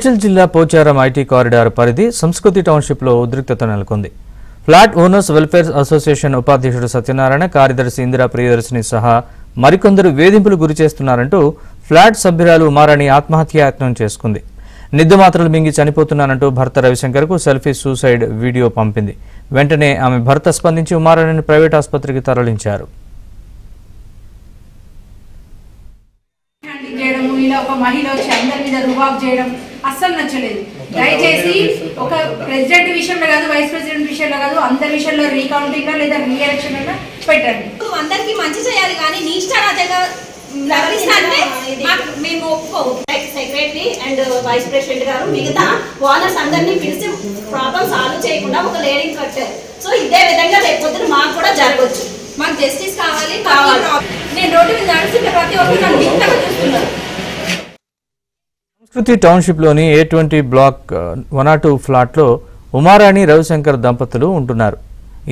మేడ్చల్ జిల్లా Pocharam IT corridor పరిధి సంస్కృతి టౌన్షిప్లో ఉద్రిక్తత నెలకొంది. ఫ్లాట్ ఓనర్స్ వెల్ఫేర్ అసోసియేషన్ ఉపాధ్యక్షుడు సత్యనారాయణ, కార్యదర్శి ఇందిరా ప్రియదర్శిని సహా మరికొందరు వేధింపులు గురి చేస్తున్నారంటూ ఫ్లాట్ సభ్యురాలు ఉమారాణి ఆత్మహత్యాయత్నం చేసుకుంది. నిద్దు మాత్రలు మింగి చనిపోతున్నానంటూ భర్త రవిశంకర్కు సెల్ఫీ సూసైడ్ వీడియో పంపింది. వెంటనే ఆమె భర్త స్పందించి ఉమారాణిని ప్రైవేట్ ఆసుపత్రికి తరలించారు. ఒక మహిళ వచ్చి అందరి మీద రుబాబ్ చేయడం అస్సలు నచ్చలేదు. దయచేసి ఒక ప్రెసిడెంట్ విషయంలో కాదు, వైస్ ప్రెసిడెంట్ విషయంలో కాదు, అందరి విషయంలో రీకౌంటింగ్ లేదా రీఎలక్షన్ అయినా పెట్టండి. అందరికి మంచి చేయాలి కానీ నీ ఇష్టారాజ్యంగా మేము ఒప్పుకోము. సెక్రటరీ అండ్ వైస్ ప్రెసిడెంట్ గారు మిగతా ఓనర్స్ అందరినీ పిలిచి ప్రాబ్లమ్ సాల్వ్ చేయకుండా ఒక లేడింగ్ కట్టారు. సో ఇదే విధంగా రేపు మాకు కూడా జరగవచ్చు. మాకు జస్టిస్ కావాలి. నేను రోడ్డు మీద నడుస్తున్న ప్రతి ఒక్కరు నన్ను వింతగా చూస్తున్నారు. సంస్కృతి టౌన్షిప్లోని A20 బ్లాక్ 102 ఫ్లాట్లో ఉమారాణి, రవిశంకర్ దంపతులు ఉంటున్నారు.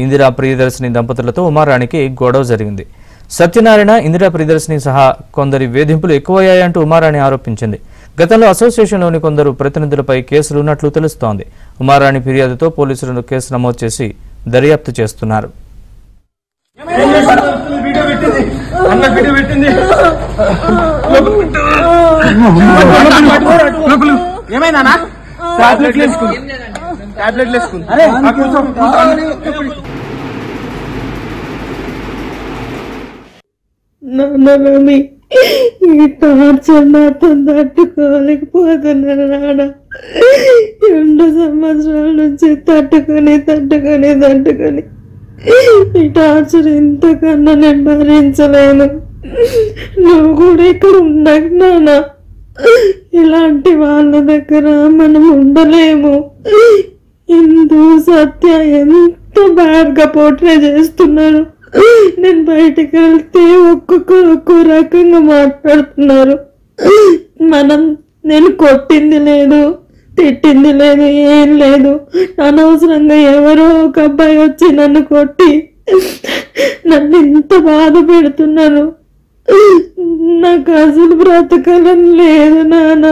ఇందిరా ప్రియదర్శిని దంపతులతో ఉమారాణికి గొడవ జరిగింది. సత్యనారాయణ, ఇందిరా ప్రియదర్శిని సహా కొందరి వేధింపులు ఎక్కువయ్యాయంటూ ఉమారాణి ఆరోపించింది. గతంలో అసోసియేషన్లోని కొందరు ప్రతినిధులపై కేసులు ఉన్నట్లు తెలుస్తోంది. ఉమారాణి ఫిర్యాదుతో పోలీసులు కేసు నమోదు చేసి దర్యాప్తు చేస్తున్నారు. ఈ టార్చర్ నాతో తట్టుకోలేకపోతున్నాను నాన్న. 2 సంవత్సరాల నుంచి తట్టుకొని ఈ టార్చర్ ఇంతకన్నా నేను భరించలేను. నువ్వు కూడా ఇక్కడ ఉండకు నాన్న. ఇలాంటి వాళ్ళ దగ్గర మనం ఉండలేము. ఇందు సత్య ఎంత బ్యాడ్ గా పోర్ట్రే చేస్తున్నారు. నేను బయటకు వెళ్తే ఒక్కొక్కరు ఒక్కో రకంగా మాట్లాడుతున్నారు. నేను కొట్టింది లేదు, తిట్టింది లేదు, ఏం లేదు. అనవసరంగా ఎవరో ఒక అబ్బాయి వచ్చి నన్ను కొట్టి నన్ను ఇంత బాధ పెడుతున్నారు. నాకు అసలు బ్రతకాలని లేదు నాన్న.